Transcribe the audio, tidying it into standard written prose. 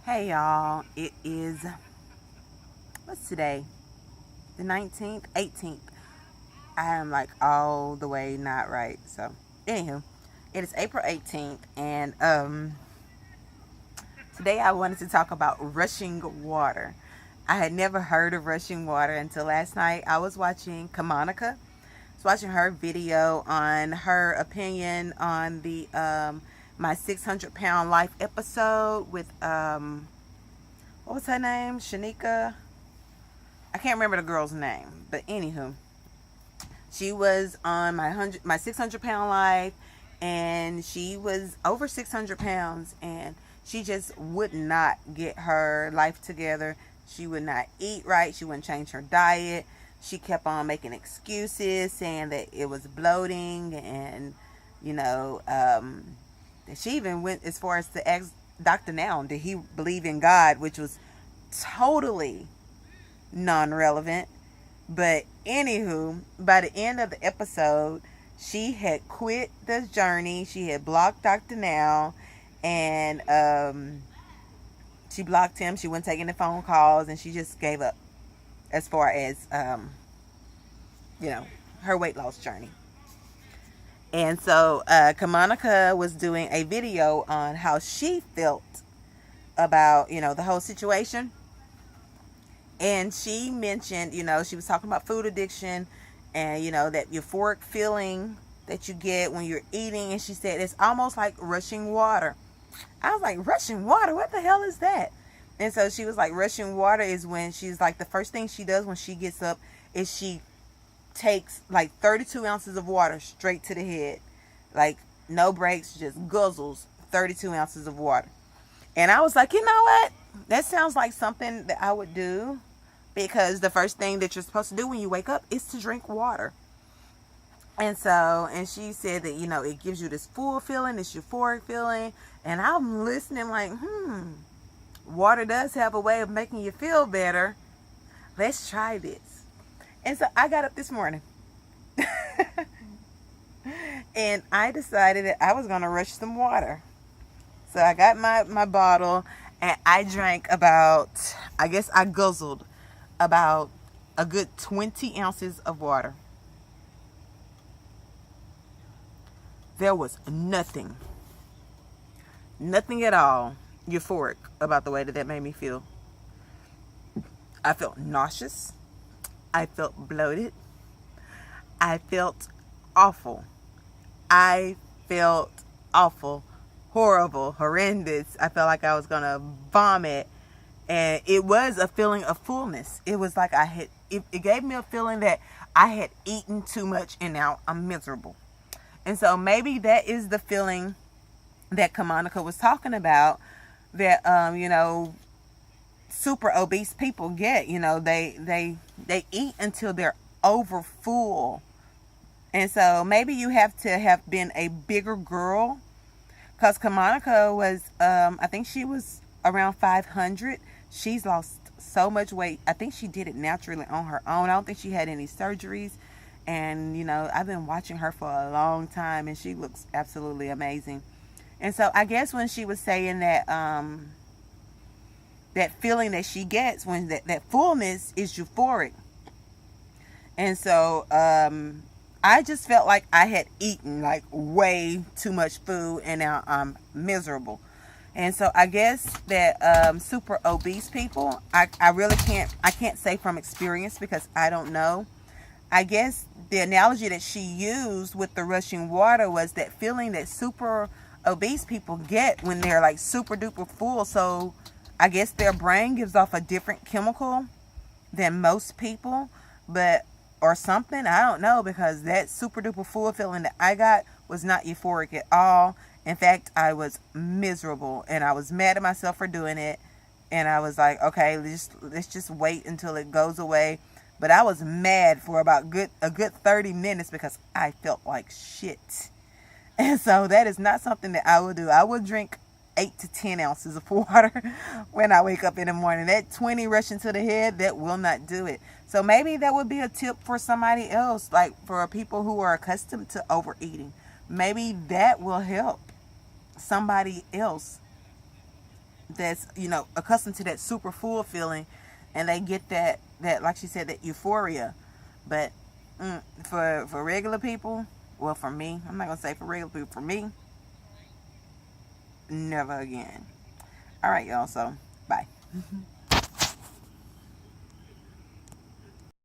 Hey y'all, it is, what's today? The 19th, 18th. I am like all the way not right. So, anywho, it is April 18th, and today I wanted to talk about rushing water. I had never heard of rushing water until last night. I was watching Kamonica. I was watching her video on her opinion on the my 600-pound life episode with what was her name? Shanika. I can't remember the girl's name, but anywho, she was on my 600-pound life, and she was over 600 pounds, and she just would not get her life together. She would not eat right. She wouldn't change her diet. She kept on making excuses, saying that it was bloating, and you know, she even went as far as to ask Dr. Now, did he believe in God, which was totally non-relevant. But anywho, by the end of the episode, she had quit this journey. She had blocked Dr. Now, and she blocked him. She wasn't taking the phone calls, and she just gave up as far as you know, her weight loss journey. And so Kamonica was doing a video on how she felt about, you know, the whole situation. And she mentioned, you know, she was talking about food addiction and, you know, that euphoric feeling that you get when you're eating. And she said it's almost like rushing water. I was like, rushing water? What the hell is that? And so she was like, rushing water is when she's like, the first thing she does when she gets up is she takes like 32 ounces of water straight to the head. Like, no breaks, just guzzles 32 ounces of water. And I was like, you know what? That sounds like something that I would do, because the first thing that you're supposed to do when you wake up is to drink water. And so, and she said that, you know, it gives you this full feeling, this euphoric feeling. And I'm listening like, water does have a way of making you feel better. Let's try this. And so I got up this morning and I decided that I was going to rush some water. So I got my bottle, and I drank about, I guess I guzzled about a good 20 ounces of water. There was nothing at all euphoric about the way that made me feel. I felt nauseous. I felt bloated. I felt awful. I felt awful, horrible, horrendous. I felt like I was going to vomit. And it was a feeling of fullness. It was like it gave me a feeling that I had eaten too much and now I'm miserable. And so maybe that is the feeling that Kamonica was talking about, that, you know, super obese people get. You know, they eat until they're over full. And so maybe you have to have been a bigger girl, because Kamonica was, I think she was around 500. She's lost so much weight. I think she did it naturally on her own. I don't think she had any surgeries. And, you know, I've been watching her for a long time, and she looks absolutely amazing. And so I guess when she was saying that, that feeling that she gets when that fullness is euphoric. And so I just felt like I had eaten like way too much food, and now I'm miserable. And so I guess that super obese people, I really can't say from experience because I don't know. I guess the analogy that she used with the rushing water was that feeling that super obese people get when they're like super duper full. So I guess their brain gives off a different chemical than most people, but or something, I don't know, because that super duper full feeling that I got was not euphoric at all. In fact, I was miserable, and I was mad at myself for doing it. And I was like, okay, let's just wait until it goes away. But I was mad for about a good 30 minutes because I felt like shit. And so that is not something that I would do. I would drink 8 to 10 ounces of water when I wake up in the morning. That 20 rushing to the head, that will not do it. So maybe that would be a tip for somebody else, like for people who are accustomed to overeating. Maybe that will help somebody else that's, you know, accustomed to that super full feeling, and they get that like she said, that euphoria. But for regular people, well, for me, I'm not gonna say for regular people, for me, never again. All right, y'all, so bye.